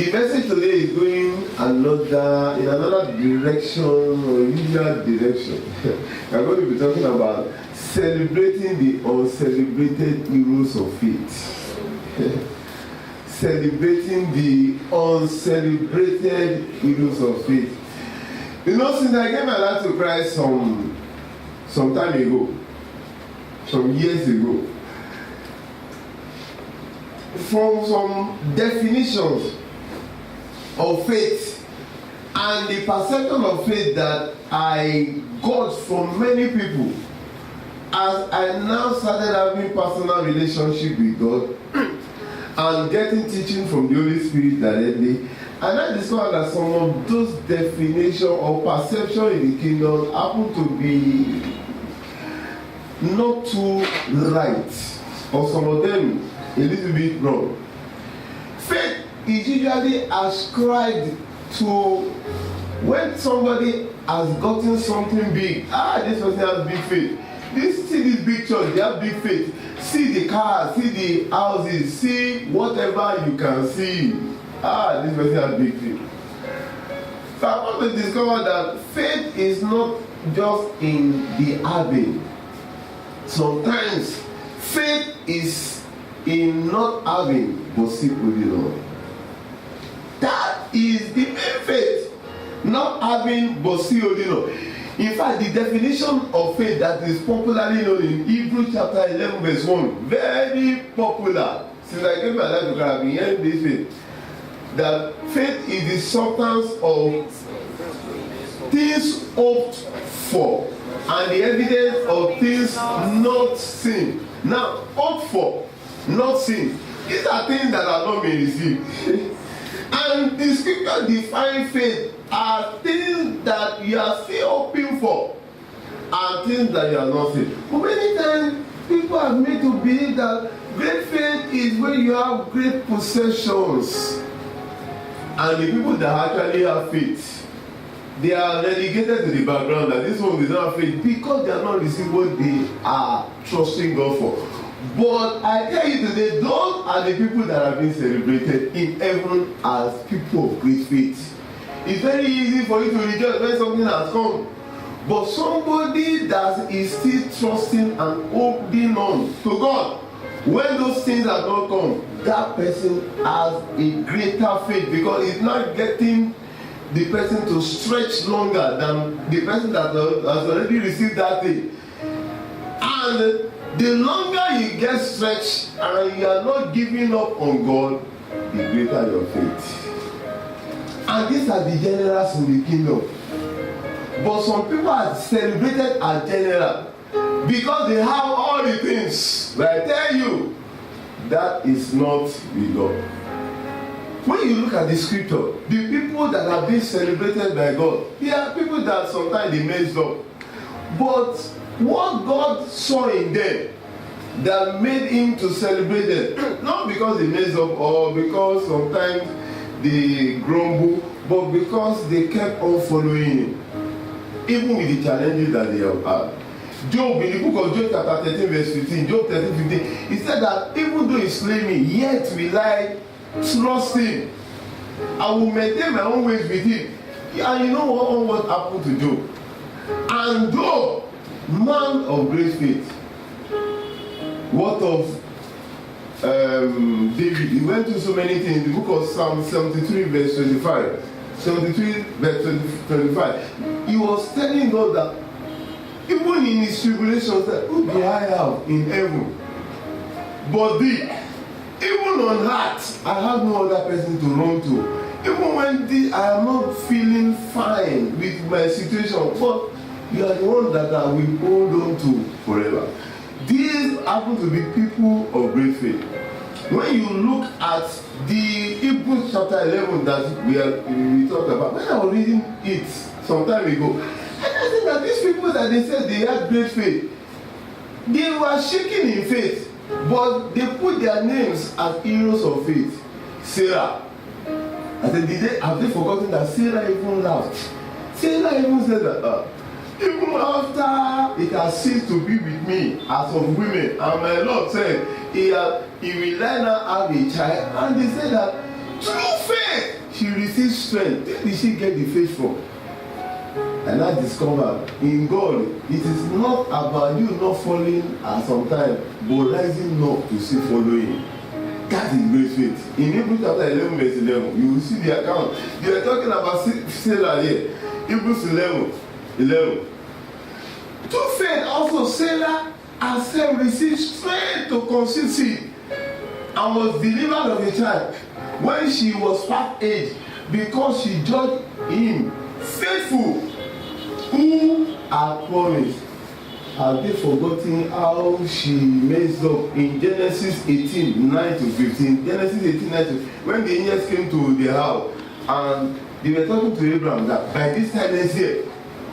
The message today is going in another direction or usual direction. We're going to be talking about celebrating the uncelebrated heroes of faith. Celebrating the uncelebrated heroes of faith. You know, since I gave my life to Christ some time ago, some years ago, from some definitions of faith and the perception of faith that I got from many people, as I now started having personal relationship with God and getting teaching from the Holy Spirit directly, and I discovered that some of those definitions or perception in the kingdom happen to be not too right, or some of them a little bit wrong. Faith is usually ascribed to when somebody has gotten something big. This person has big faith. See this big church, they have big faith. See the cars, see the houses, see whatever you can see. This person has big faith. So I want to discover that faith is not just in the having. Sometimes faith is in not having but simply Lord. That is the main faith. Not having but see only Lord. In fact, the definition of faith that is popularly known in Hebrews chapter 11 verse 1, very popular. Since I gave my life to God, I've been hearing this faith. That faith is the substance of things hoped for and the evidence of things not seen. Now, hoped for, not seen. These are things that have not been received. And the scripture defines faith as things that you are still hoping for and things that you are not seeing. But many times people are made to believe that great faith is when you have great possessions. And the people that actually have faith, they are relegated to the background that this one does not have faith because they are not receiving what they are trusting God for. But I tell you today, those are the people that are being celebrated in heaven as people of great faith. It's very easy for you to rejoice when something has come. But somebody that is still trusting and holding on to God, when those things have not come, that person has a greater faith because it's not getting the person to stretch longer than the person that has already received that thing. And the longer you get stretched and you are not giving up on God, the greater your faith. And these are the generals in the kingdom. But some people are celebrated as general because they have all the things. But I tell you, that is not with God. When you look at the scripture, the people that are being celebrated by God, they are people that sometimes they messed up. But what God saw in them that made him to celebrate them, not because they messed up or because sometimes they grumble, but because they kept on following him, even with the challenges that they have had. Job, in the book of Job chapter 13 verse 15, Job 13:15, he said that even though he slay me, yet will I trust him. I will maintain my own ways with him. And you know what happened to Job? And Job, man of great faith, what of David? He went through so many things. In the book of Psalm 73 verse 25, 73 verse 25, he was telling God that even in his tribulations, that who do I have in heaven but thee? Even on earth, I have no other person to run to. Even when I am not feeling fine with my situation, but you are the one that I will hold on to forever. These happen to be people of great faith. When you look at the Hebrews chapter 11 that we talked about, when I was reading it some time ago, and I think that these people that they said they had great faith, they were shaking in faith, but they put their names as heroes of faith. Sarah. I said, have they forgotten that Sarah even laughed? Sarah even said that, even after it has ceased to be with me as of women, and my Lord said, he will let her have a child, and they said that Through faith, she received strength. Where did she get the faith from? And I discovered in God, it is not about you not falling at some time, but rising up to see following. That is great faith. In Hebrews chapter 11, verse 11, you will see the account. They are talking about Sarah here. Hebrews 11. Through faith, also Sarah herself received strength to conceive seed and was delivered of a child when she was past age, because she judged him faithful who had promised. Have they forgotten how she messed up in Genesis 18, 9 to 15? Genesis 18, 9 to 15. When the angels came to the house and they were talking to Abraham that by this time next year,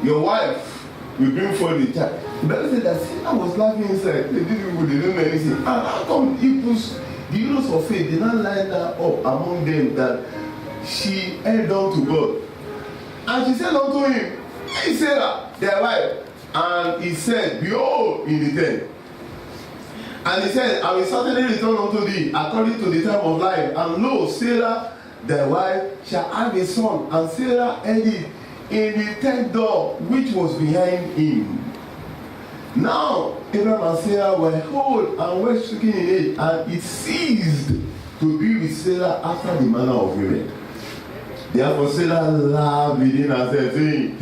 your wife will bring forth the child. The Bible said that Sarah was laughing inside. They didn't know anything. And how come the heroes of faith did not line her up among them that she held on to God? And she said unto him, hey Sarah, their wife. And he said, behold, in the tent. And he said, I will certainly return unto thee according to the time of life. And lo, Sarah, thy wife, shall have a son. And Sarah held it in the tent door which was behind him. Now Abraham and Sarah were old and well stricken in age, and it ceased to be with Sarah after the manner of women. Therefore Sarah laughed within herself, saying,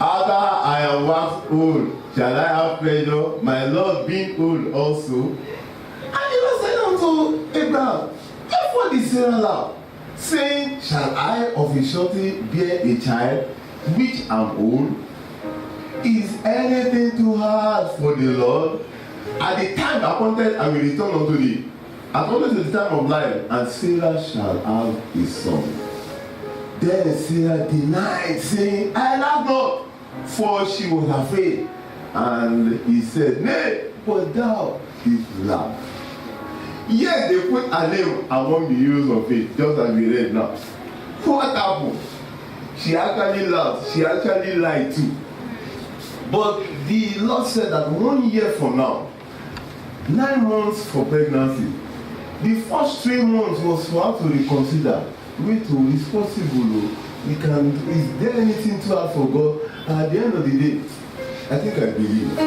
after I am waxed old, shall I have pleasure, my Lord being old also? And he was said unto Abraham, therefore did Sarah laugh, saying, shall I of a surety bear a child, which am old? Is anything too hard for the Lord? At the time appointed, I will return unto thee, according to the time of life, and Sarah shall have a son. Then Sarah denied, saying, I laugh not, for she was afraid. And he said, nay, but thou didst laugh. Yet they put a name among the heroes of faith, just as we read now. What happened? She actually laughed. She actually lied too. But the Lord said that 1 year from now, 9 months for pregnancy, the first 3 months was for her to reconsider. Wait, it's possible. Is there anything too hard for God? And at the end of the day, I think I believe.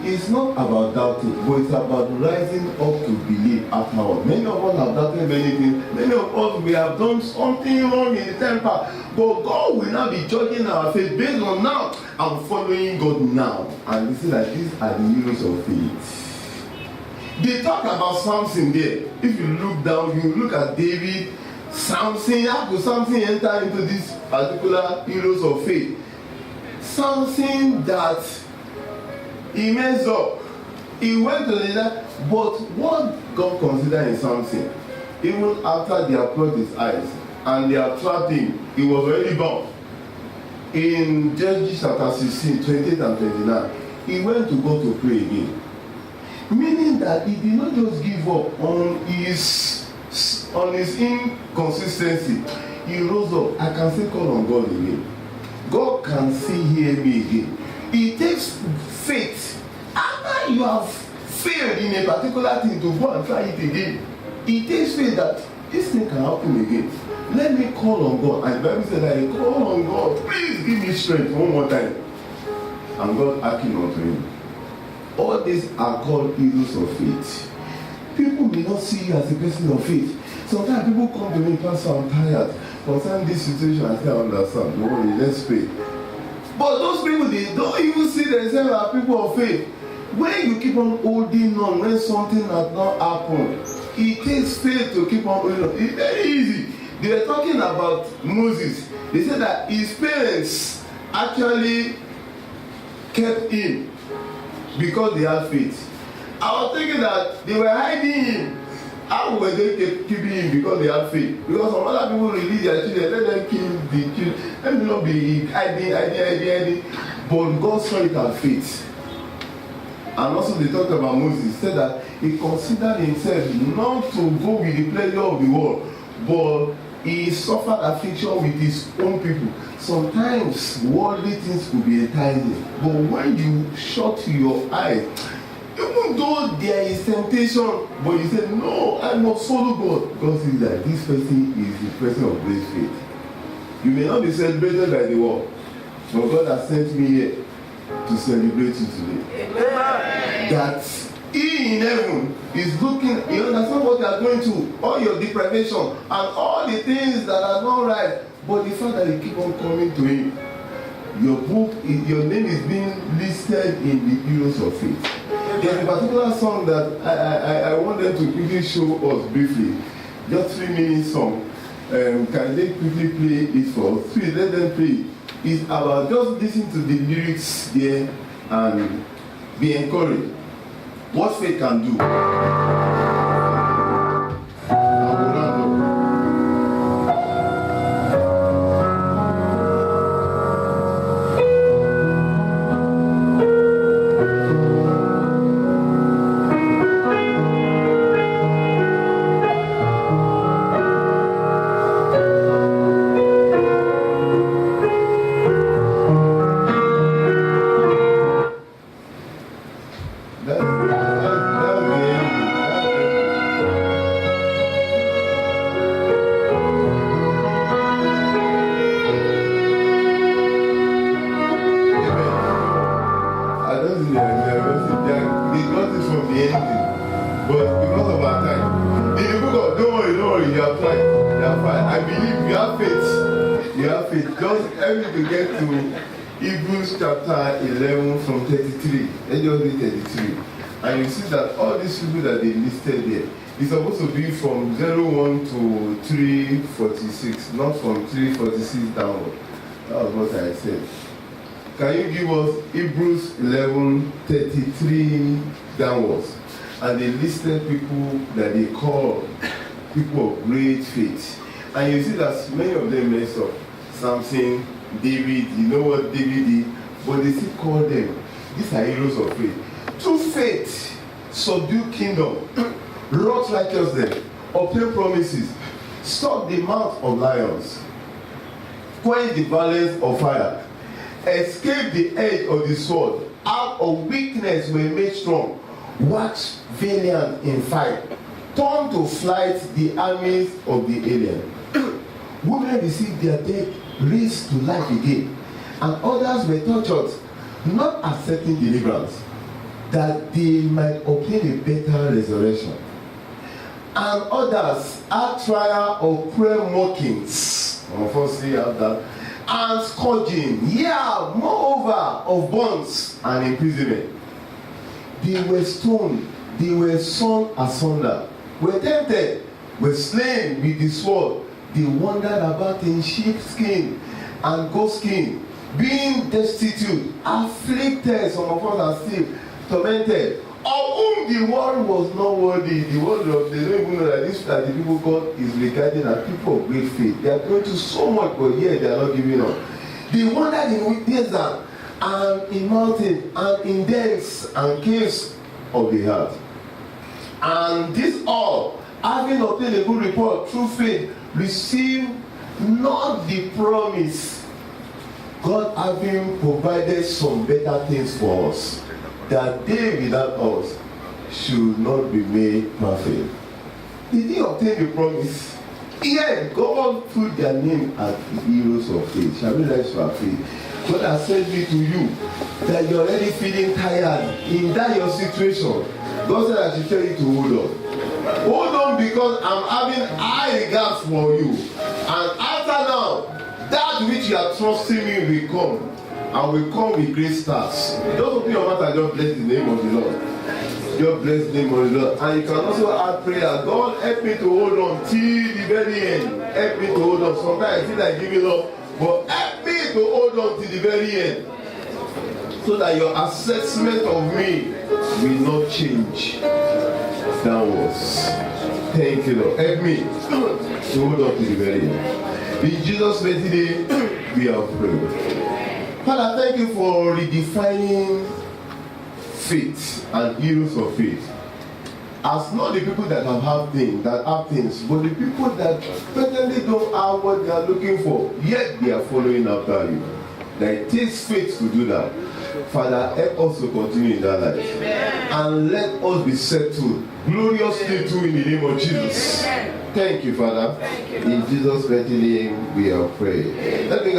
It's not about doubting, but it's about rising up to believe afterward. Many of us have doubted many things. Many of us, we have done something wrong in the time past. But God will now be judging our faith based on now. I'm following God now. And you see that these are the heroes of faith. They talk about Samson there. If you look down, you look at David, Samson. How could Samson enter into this particular heroes of faith? Something that he messed up. He went to the other, but what God considered in something, even after they approached his eyes and they have trapped him, he was already bound. In Judges chapter 16, 28 and 29, he went to God to pray again. Meaning that he did not just give up on his inconsistency. He rose up. I can still call on God again. God can still hear me again. It takes faith. After you have failed in a particular thing, to go and try it again, it takes faith that this thing can happen again. Let me call on God. And the Bible said, I call on God, please give me strength one more time. And God acting unto him. All these are called heroes of faith. People may not see you as a person of faith. Sometimes people come to me, Pastor, I'm tired. Concerning this situation, I say, I understand. Don't worry, let's pray. But those people, they don't even see themselves as people of faith. When you keep on holding on, when something has not happened, it takes faith to keep on holding on. It's very easy. They were talking about Moses. They said that his parents actually kept him because they had faith. I was thinking that they were hiding him. How were they keeping him? Because they had faith. Because some other people release their children, let them kill the children. Let them not be hiding. But God saw it as faith. And also they talked about Moses. Said that he considered himself not to go with the pleasure of the world, but he suffered affliction with his own people. Sometimes worldly things could be enticing, but when you shut your eyes, Even though there is temptation, but you say, no, I must follow God. God says that this person is the person of great faith. You may not be celebrated by the world, but God has sent me here to celebrate you today. Amen. That He in heaven is looking, you understand what you are going through, all your deprivation and all the things that are not right, but the fact that you keep on coming to Him, your book, your name is being listed in the Heroes of Faith. There's a particular song that I want them to quickly show us briefly. Just 3 minutes song. Can they quickly play it for us? Please let them play it. It's about just listen to the lyrics there and be encouraged. What faith can do. And you see that all these people that they listed there is supposed to be from 01 to 346, not from 346 downward. That was what I said. Can you give us Hebrews 11:33 downwards? And they listed people that they call people of great faith. And you see that many of them mess up. Samson, David, you know what David did? But they still call them. These are heroes of faith. Through faith, subdue kingdom, wrought righteousness, obtain promises, stop the mouth of lions, quench the violence of fire, escape the edge of the sword, out of weakness were made strong, wax valiant in fight, turn to flight the armies of the alien. Women received their dead raised to life again, and others were tortured, not accepting deliverance, that they might obtain a better resurrection. And others had trial of cruel mockings, unfortunately have that, and scourging, moreover of bonds and imprisonment. They were stoned, they were sawn asunder, were tempted, were slain with the sword. They wandered about in sheepskin and goatskin, being destitute, afflicted, some of us are still tormented, of whom the world was not worthy. The world of, they don't even know that this that the people God is regarding as people of great faith. They are going through so much, but yet they are not giving up. They wandered in desert and in mountains and in dens and caves of the earth. And this all, having obtained a good report through faith, received not the promise. God having provided some better things for us, that they without us should not be made perfect. Did he obtain the promise? Yeah, God put their name as the heroes of faith. Shall we rise to our faith? God has sent me to you that you're already feeling tired in that your situation. God said I should tell you to hold on. Hold on, because I'm having high regards for you. And after now, that which you are trusting me will come. And will come with great stars. Just open your mouth and just bless the name of the Lord. Just bless the name of the Lord. And you can also add prayer. God, help me to hold on till the very end. Help me to hold on. Sometimes I feel like giving up, but help me to hold on till the very end, so that your assessment of me will not change downwards. Thank you, Lord. Help me to hold on to the very end. In Jesus' mighty name, we have prayed. Father, thank you for redefining faith and heroes of faith as not the people that have things, but the people that certainly don't have what they are looking for, yet they are following after you. That it takes faith to do that. Father, help us to continue in that life. And let us be settled gloriously too in the name of Jesus. Thank you, Father. In Jesus' mighty name we are praying. Let me